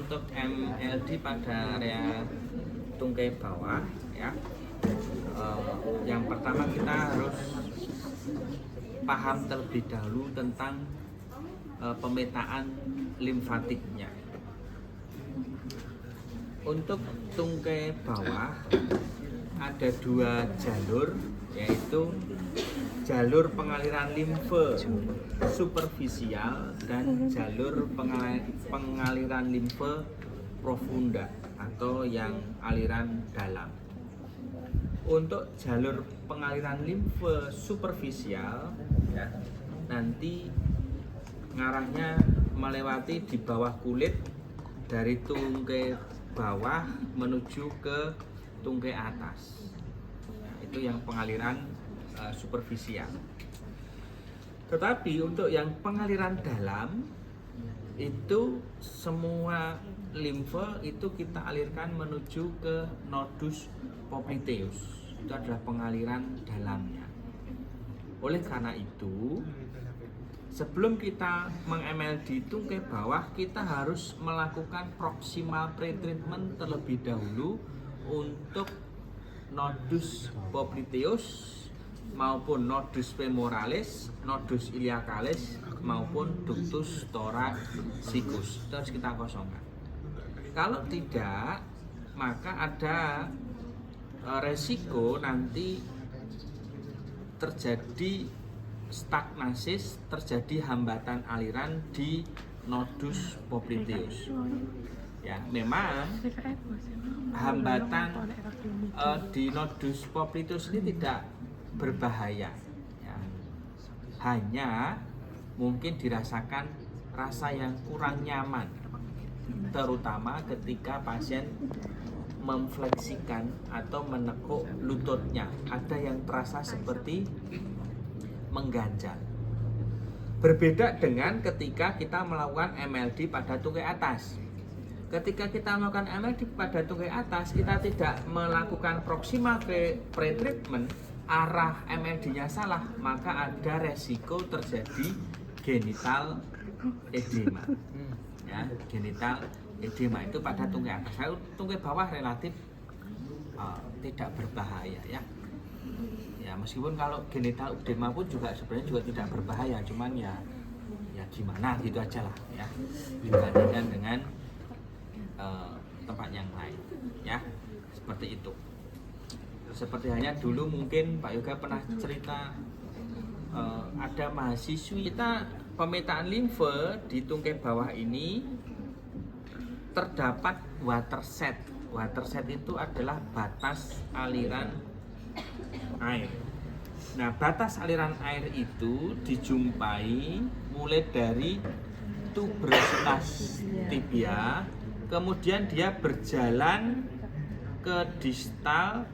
untuk MLD pada area tungkai bawah ya, yang pertama kita harus paham terlebih dahulu tentang pemetaan limfatiknya. Untuk tungkai bawah ada dua jalur, yaitu jalur pengaliran limfe superficial dan jalur pengaliran limfe profunda atau yang aliran dalam. Untuk jalur pengaliran limfe superficial ya, nanti ngarahnya melewati di bawah kulit dari tungkai bawah menuju ke tungkai atas. Nah, itu yang pengaliran superficial. Tetapi untuk yang pengaliran dalam itu semua limfe itu kita alirkan menuju ke nodus popliteus. Itu adalah pengaliran dalamnya. Oleh karena itu, sebelum kita meng-MLD tungkai bawah, kita harus melakukan proximal pretreatment terlebih dahulu untuk nodus popliteus maupun nodus femoralis, nodus iliacalis maupun ductus thoracicus. Itu harus kita kosongkan. Kalau tidak, maka ada resiko nanti terjadi stagnasis, terjadi hambatan aliran di nodus popliteus. Ya, memang hambatan di nodus popliteus ini tidak berbahaya. Ya. Hanya mungkin dirasakan rasa yang kurang nyaman, terutama ketika pasien memfleksikan atau menekuk lututnya. Ada yang terasa seperti mengganjal. Berbeda dengan ketika kita melakukan MLD pada tungkai atas. Ketika kita melakukan MLD pada tungkai atas, kita tidak melakukan proximal pretreatment, arah MLD-nya salah, maka ada resiko terjadi genital edema. Ya, genital edema itu pada tungkai atas. Kalau tungkai bawah relatif tidak berbahaya ya. Ya, meskipun kalau genital edema pun sebenarnya juga tidak berbahaya, cuman ya gimana gitu aja lah ya, dibandingkan dengan tempat yang lain ya, seperti itu. Seperti hanya dulu mungkin Pak Yoga pernah cerita ada mahasiswi kita pemetaan limfe di tungkai bawah ini terdapat watershed. Watershed itu adalah batas aliran air. Nah, batas aliran air itu dijumpai mulai dari tuberositas tibia, kemudian dia berjalan ke distal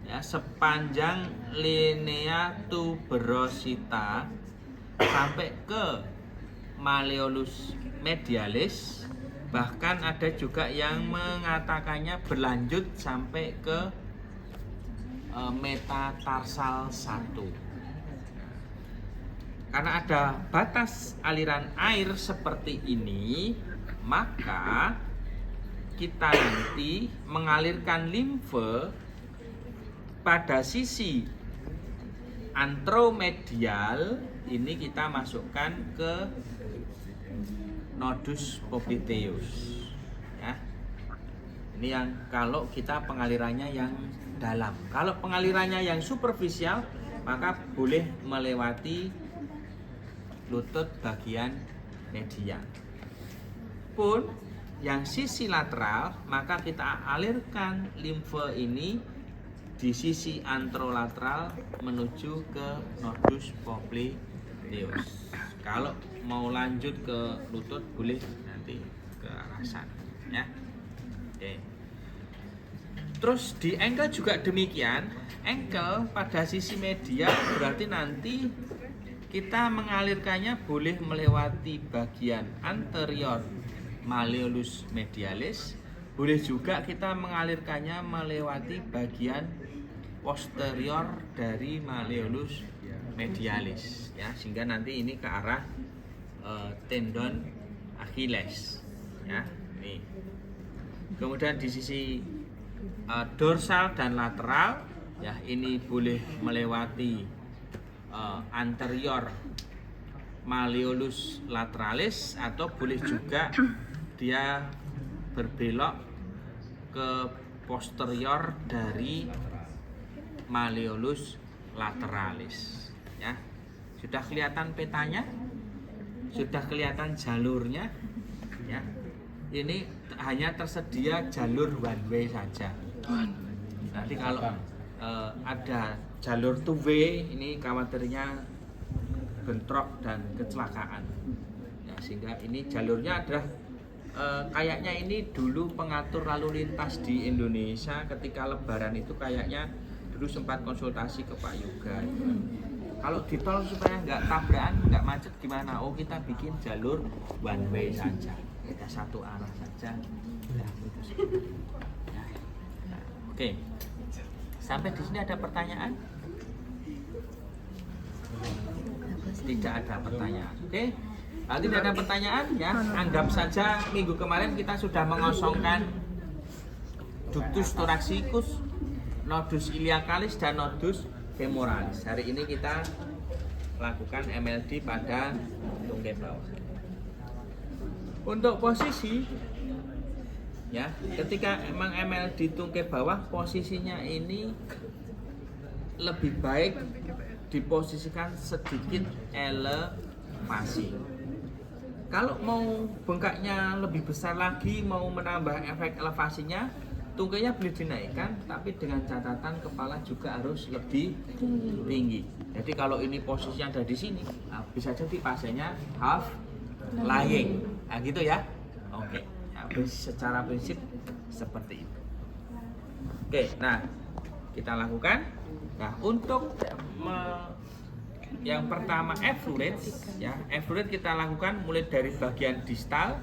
ya, sepanjang linea tuberosita sampai ke malleolus medialis. Bahkan ada juga yang mengatakannya berlanjut sampai ke metatarsal 1. Karena ada batas aliran air seperti ini, maka kita nanti mengalirkan limfe pada sisi antromedial ini kita masukkan ke nodus popliteus ya. Ini yang kalau kita pengalirannya yang dalam. Kalau pengalirannya yang superficial, maka boleh melewati lutut bagian median. Pun yang sisi lateral, maka kita alirkan limfe ini di sisi antrolateral menuju ke nodus popliteus. Kalau mau lanjut ke lutut boleh nanti ke arah sana ya. Oke. Terus di ankle juga demikian. Ankle pada sisi medial berarti nanti kita mengalirkannya boleh melewati bagian anterior malleolus medialis, boleh juga kita mengalirkannya melewati bagian posterior dari malleolus medialis ya, sehingga nanti ini ke arah tendon Achilles ya. Ini Nih. Kemudian di sisi dorsal dan lateral, ya ini boleh melewati anterior malleolus lateralis atau boleh juga dia berbelok ke posterior dari malleolus lateralis. Ya, sudah kelihatan petanya, sudah kelihatan jalurnya. Ya, ini hanya tersedia jalur one way saja. Nanti kalau ada jalur two way, ini khawatirnya bentrok dan kecelakaan. Ya, sehingga ini jalurnya adalah kayaknya ini dulu pengatur lalu lintas di Indonesia ketika Lebaran itu kayaknya dulu sempat konsultasi ke Pak Yoga. Kalau di tol supaya nggak tabrakan, nggak macet gimana? Oh, kita bikin jalur one way saja, kita satu arah saja. Ya, gitu. Ya. Nah, oke. Sampai di sini ada pertanyaan? Tidak ada pertanyaan. Oke. Kalau tidak ada pertanyaan, ya anggap saja minggu kemarin kita sudah mengosongkan ductus thoraxicus, nodus iliacalis dan nodus femoralis. Hari ini kita lakukan MLD pada tungkai bawah. Untuk posisi, ya ketika emang MLD tungkai bawah, posisinya ini lebih baik diposisikan sedikit elevasi. Kalau mau bengkaknya lebih besar lagi, mau menambah efek elevasinya, tungkainya boleh dinaikkan, tapi dengan catatan kepala juga harus lebih tinggi. Jadi kalau ini posisinya ada di sini, nah, bisa jadi pasiennya half lying, nah, gitu ya. Oke, nah, secara prinsip seperti itu. Oke, nah kita lakukan. Nah, untuk yang pertama effluence, ya effluence kita lakukan mulai dari bagian distal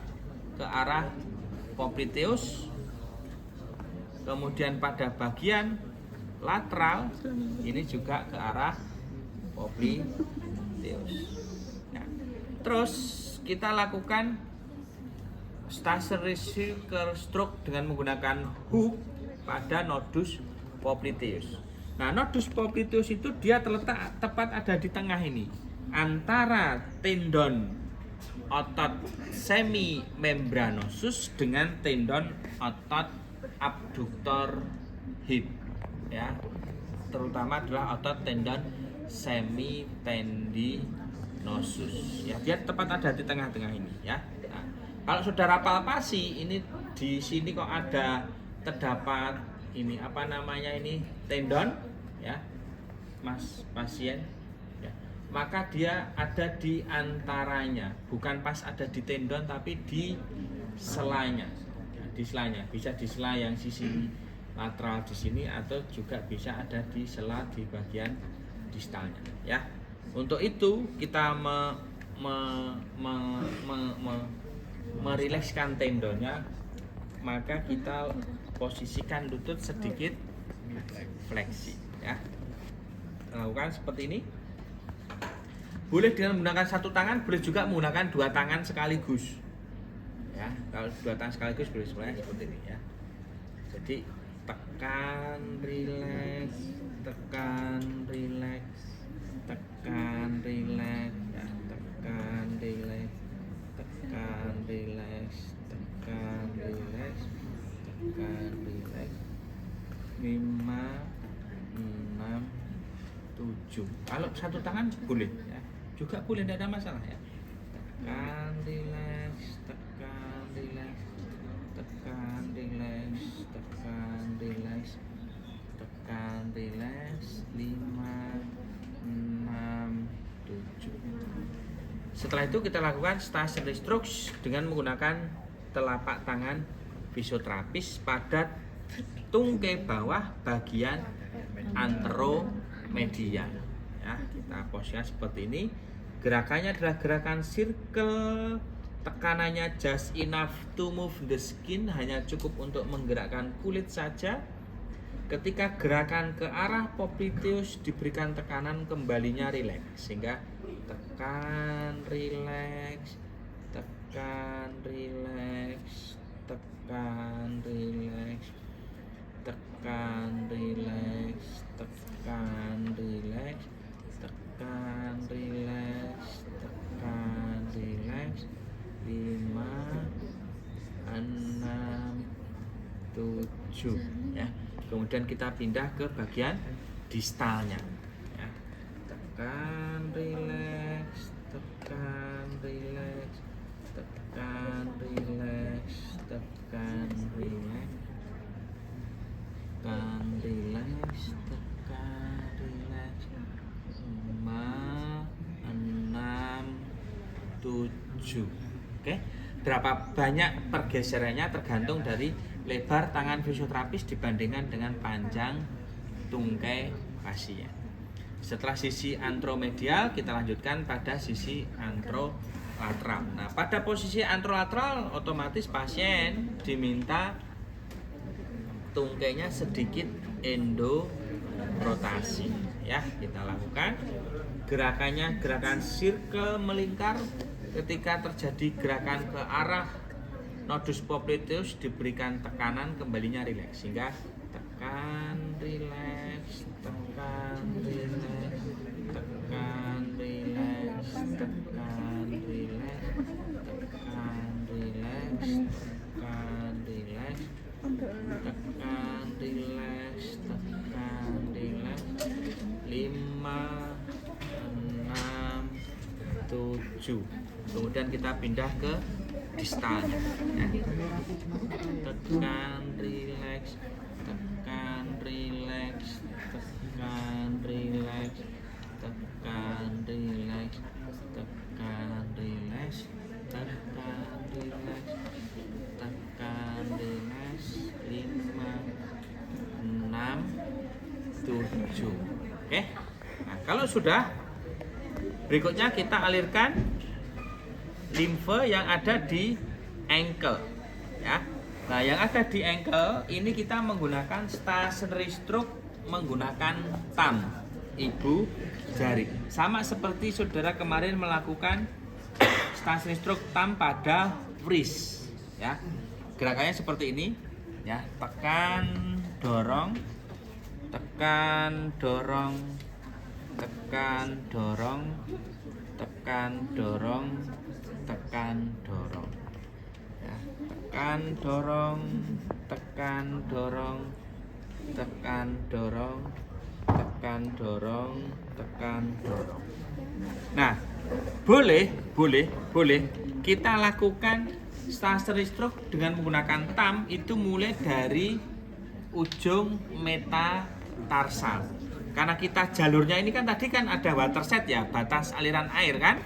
ke arah popliteus, kemudian pada bagian lateral ini juga ke arah popliteus. Nah, terus kita lakukan stationary circle stroke dengan menggunakan hook pada nodus popliteus. Nah, nodus popliteus itu dia terletak tepat ada di tengah ini, antara tendon otot semimembranosus dengan tendon otot abduktor hip, ya, terutama adalah otot tendon semitendinosus. Ya, dia tepat ada di tengah-tengah ini, ya. Nah, kalau saudara palpasi ini di sini kok ada terdapat ini apa namanya ini tendon, ya mas pasien, ya, maka dia ada di antaranya, bukan pas ada di tendon tapi di selanya, ya, di selanya, bisa di sela yang sisi lateral di sini atau juga bisa ada di sela di bagian distalnya, ya. Untuk itu kita merilekskan tendonnya, maka kita posisikan lutut sedikit fleksi, ya. Lakukan seperti ini. Boleh dengan menggunakan satu tangan, boleh juga menggunakan dua tangan sekaligus, ya. Kalau dua tangan sekaligus boleh seperti ini, ya. Jadi tekan, rileks, tekan, rileks, tekan, rileks, ya. Tekan, rileks, tekan, rileks, tekan, rileks, tekan, rileks. 5, 6, 7. Kalau satu tangan boleh, ya. Juga boleh, tidak ada masalah, ya. Tekan, rileks, tekan, rileks, tekan, rileks, tekan, rileks, tekan, rileks. 5, 6, 7. Setelah itu kita lakukan stationary strokes dengan menggunakan telapak tangan fisioterapis pada tungkai bawah bagian anteromedial, ya. Kita posisikan seperti ini. Gerakannya adalah gerakan circle, tekanannya just enough to move the skin, hanya cukup untuk menggerakkan kulit saja. Ketika gerakan ke arah popliteus diberikan tekanan, kembalinya rileks, sehingga tekan, rileks, tekan, rileks, tekan, tekan rileks, tekan rileks, tekan rileks, tekan rileks, tekan rileks. 5, 6, 7 ya. Kemudian kita pindah ke bagian distalnya ya. Tekan rileks, tekan rileks, tekan rileks, tekan rileks, tekan rileks, tekan rileks. 5, 6, 7. Oke, berapa banyak pergeserannya tergantung dari lebar tangan fisioterapis dibandingkan dengan panjang tungkai pasien. Setelah sisi antromedial, kita lanjutkan pada sisi antrolateral. Nah, pada posisi antrolateral otomatis pasien diminta tungkainya sedikit endorotasi ya. Kita lakukan gerakannya, gerakan circle melingkar. Ketika terjadi gerakan ke arah nodus popliteus diberikan tekanan, kembalinya rileks, sehingga tekan rileks, tekan rileks, tekan rileks, tekan rileks, tekan rileks, tekan rileks, tekan rileks, tekan rileks. 5, 6, 7. Kemudian kita pindah ke distalnya ya. Tekan rileks, tekan rileks, tekan rileks, tekan rileks, tekan rileks, tekan rileks, tekan rileks. 5, 6, 7. Oke. Nah, kalau sudah, berikutnya kita alirkan limfe yang ada di ankle ya. Nah, yang ada di ankle ini kita menggunakan stationary stroke menggunakan thumb, ibu jari. Sama seperti saudara kemarin melakukan stationary stroke thumb pada wrist ya. Gerakannya seperti ini ya, tekan, dorong, tekan, dorong, tekan, dorong, tekan, dorong, tekan, dorong ya. Tekan, dorong, tekan, dorong, tekan, dorong, tekan, dorong, tekan, dorong. Nah, boleh kita lakukan stationary stroke dengan menggunakan thumb itu mulai dari ujung metatarsal. Karena kita jalurnya ini kan tadi kan ada watershed ya, batas aliran air kan.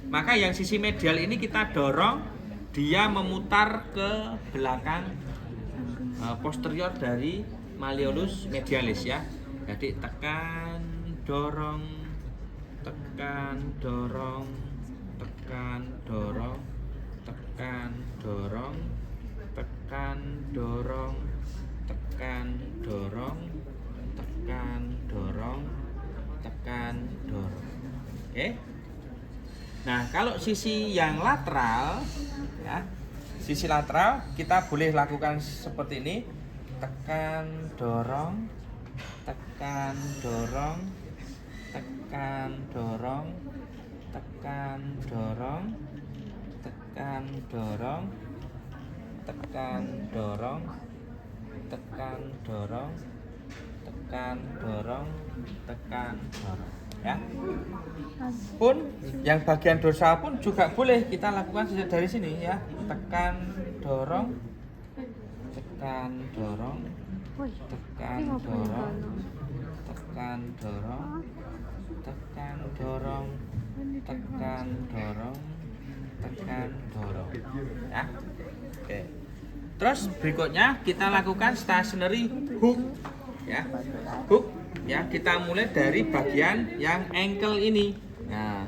Maka yang sisi medial ini kita dorong dia memutar ke belakang posterior dari malleolus medialis ya. Jadi tekan, dorong, tekan, dorong, tekan, dorong, tekan, dorong, tekan, dorong, tekan, dorong, tekan, dorong, tekan, dorong. Oke. Nah, kalau sisi yang lateral ya, sisi lateral kita boleh lakukan seperti ini. Tekan, dorong, tekan, dorong, tekan, dorong, tekan, dorong, tekan, dorong, tekan, dorong, tekan, dorong, tekan, dorong, tekan, dorong ya. Pun yang bagian dorsal pun juga boleh kita lakukan dari sini ya. Tekan, dorong, tekan, dorong, tekan, dorong, tekan, dorong, tekan, dorong, tekan, dorong, tekan, dorong ya. Oke. Terus berikutnya kita lakukan stationary hook ya. Hook ya, kita mulai dari bagian yang ankle ini. Nah,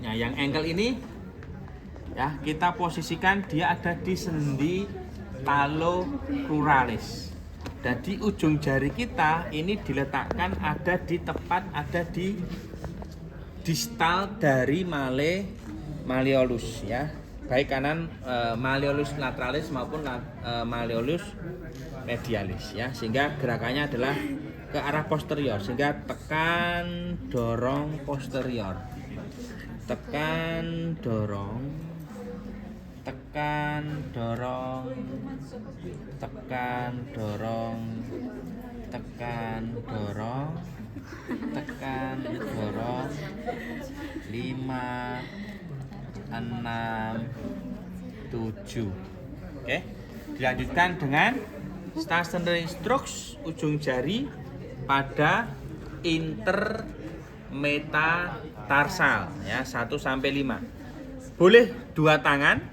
yang ankle ini ya, kita posisikan dia ada di sendi talocruralis. Jadi ujung jari kita ini diletakkan ada di tepat ada di distal dari malleolus ya. baik kanan malleolus lateralis maupun malleolus medialis ya, sehingga gerakannya adalah ke arah posterior, sehingga tekan dorong posterior, tekan dorong, tekan dorong, tekan dorong, tekan dorong, tekan dorong, 5, 6, 7. Oke, dilanjutkan dengan stationary strokes ujung jari pada intermetatarsal ya, 1 sampai 5. Boleh 2 tangan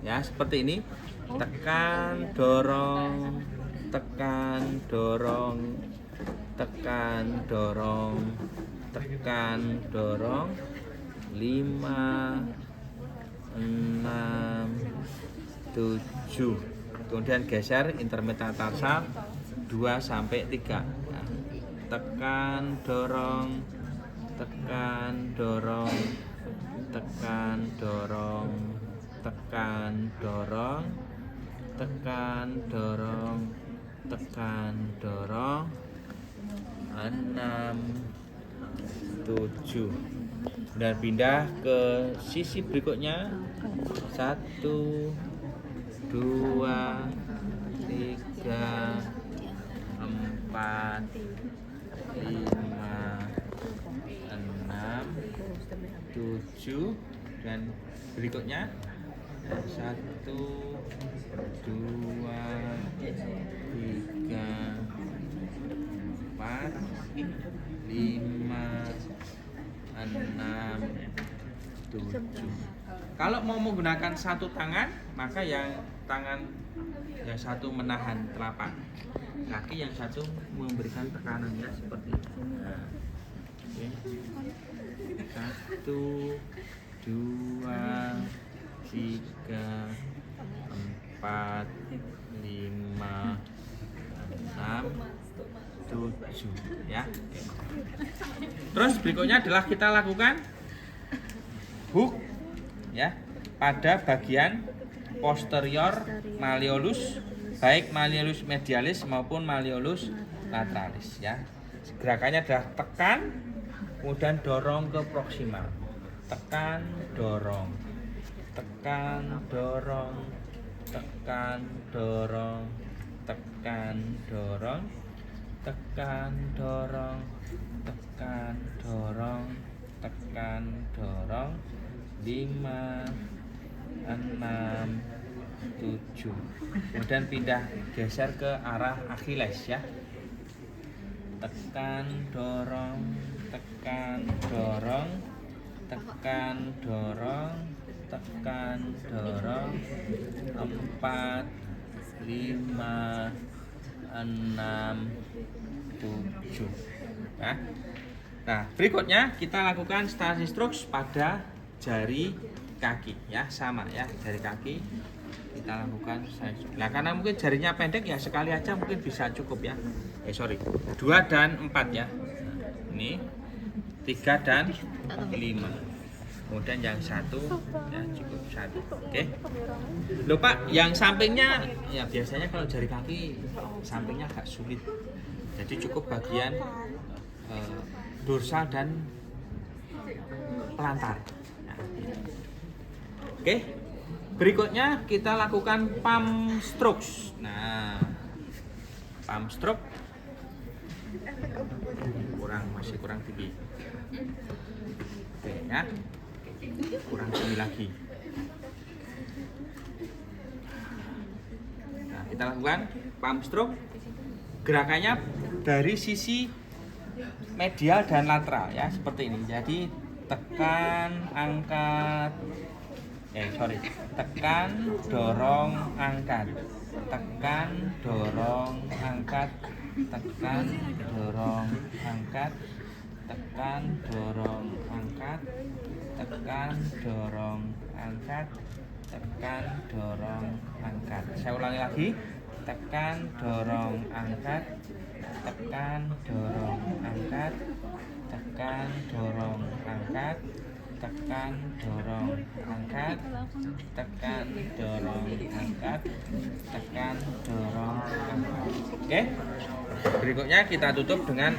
ya, seperti ini. Tekan dorong, tekan dorong, tekan dorong, tekan dorong, 5, 6, 7. Kemudian geser intermetatarsal 2 sampai 3. Nah, tekan dorong, tekan dorong, tekan dorong, tekan dorong, tekan dorong, tekan dorong, 6, 7. Dan pindah ke sisi berikutnya. 1, 2, 3, 4, 5, 6, 7. Dan berikutnya 1, 2, 3, 4, 5, 6, 7. Kalau mau menggunakan satu tangan, maka yang satu menahan telapak kaki, yang satu memberikan tekanan ya, seperti itu. Nah, oke. 1, 2, 3, 4, 5, 6, 7 ya. Oke. Terus berikutnya adalah kita lakukan hook ya pada bagian posterior malleolus, baik malleolus medialis maupun malleolus lateralis ya. Gerakannya adalah tekan, kemudian dorong ke proksimal, tekan dorong, tekan dorong, tekan dorong, tekan dorong, tekan dorong, tekan dorong, tekan dorong, 5, 6, 7. Kemudian pindah geser ke arah Achilles ya. Tekan dorong, tekan dorong, tekan dorong, tekan dorong, 4, 5, 6, 7. Nah, berikutnya kita lakukan stationary strokes pada jari kaki ya, sama ya, jari kaki kita lakukan stationary strokes. Nah, karena mungkin jarinya pendek ya, sekali aja mungkin bisa cukup ya. 2 dan 4 ya. Ini 3 dan 5. Kemudian yang 1 ya, cukup 1. Oke. Loh Pak, yang sampingnya ya biasanya kalau jari kaki sampingnya agak sulit. Jadi cukup bagian dorsal dan pelantar. Nah, oke. Berikutnya kita lakukan palm strokes. Nah, palm stroke masih kurang tinggi. Oke ya. Kurang tinggi lagi. Nah, kita lakukan palm stroke. Gerakannya dari sisi medial dan lateral ya, seperti ini. Jadi tekan, angkat, tekan, dorong, angkat, tekan, dorong, angkat, tekan, dorong, angkat, tekan, dorong, angkat, tekan, dorong, angkat, tekan, dorong, angkat. Saya ulangi lagi. Tekan, dorong, angkat, tekan, dorong, angkat, tekan, dorong, angkat, tekan, dorong, angkat, tekan, dorong, angkat, tekan, dorong, angkat. Oke. Berikutnya kita tutup dengan